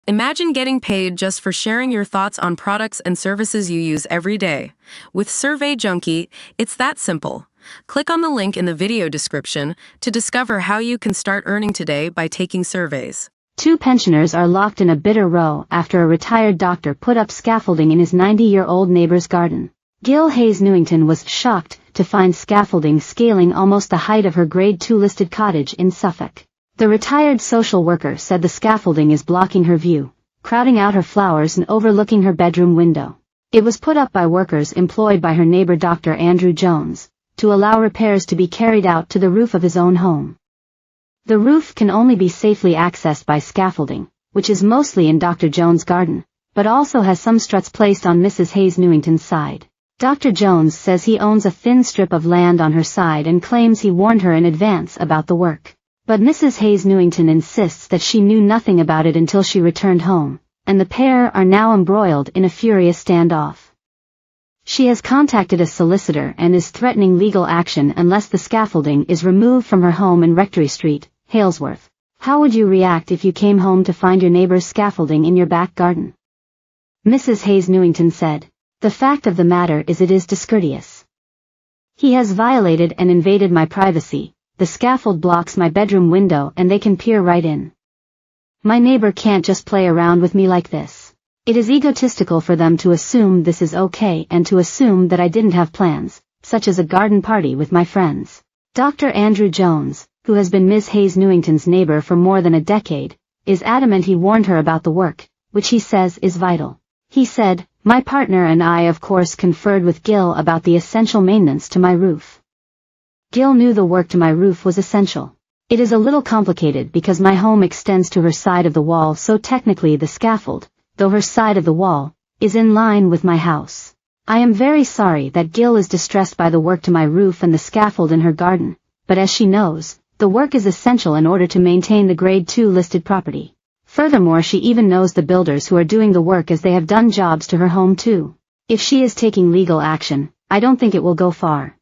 Imagine getting paid just for sharing your thoughts on products and services you use every day. With Survey Junkie, it's that simple. Click on the link in the video description to discover how you can start earning today by taking surveys. Two pensioners are locked in a bitter row after a retired doctor put up scaffolding in his 90-year-old neighbor's garden. Gil Hayes Newington was shocked to find scaffolding scaling almost the height of her Grade 2 listed cottage in Suffolk. The retired social worker said the scaffolding is blocking her view, crowding out her flowers and overlooking her bedroom window. It was put up by workers employed by her neighbor Dr. Andrew Jones, to allow repairs to be carried out to the roof of his own home. The roof can only be safely accessed by scaffolding, which is mostly in Dr. Jones' garden, but also has some struts placed on Mrs. Hayes Newington's side. Dr. Jones says he owns a thin strip of land on her side and claims he warned her in advance about the work. But Mrs. Hayes Newington insists that she knew nothing about it until she returned home, and the pair are now embroiled in a furious standoff. She has contacted a solicitor and is threatening legal action unless the scaffolding is removed from her home in Rectory Street, Halesworth. How would you react if you came home to find your neighbor's scaffolding in your back garden? Mrs. Hayes Newington said, "The fact of the matter is it is discourteous. He has violated and invaded my privacy. The scaffold blocks my bedroom window and they can peer right in. My neighbor can't just play around with me like this. It is egotistical for them to assume this is okay and to assume that I didn't have plans, such as a garden party with my friends." Dr. Andrew Jones, who has been Ms. Hayes Newington's neighbor for more than a decade, is adamant he warned her about the work, which he says is vital. He said, "My partner and I of course conferred with Gil about the essential maintenance to my roof. Gil knew the work to my roof was essential. It is a little complicated because my home extends to her side of the wall, so technically the scaffold, though her side of the wall, is in line with my house. I am very sorry that Gil is distressed by the work to my roof and the scaffold in her garden, but as she knows, the work is essential in order to maintain the Grade 2 listed property. Furthermore, she even knows the builders who are doing the work as they have done jobs to her home too. If she is taking legal action, I don't think it will go far.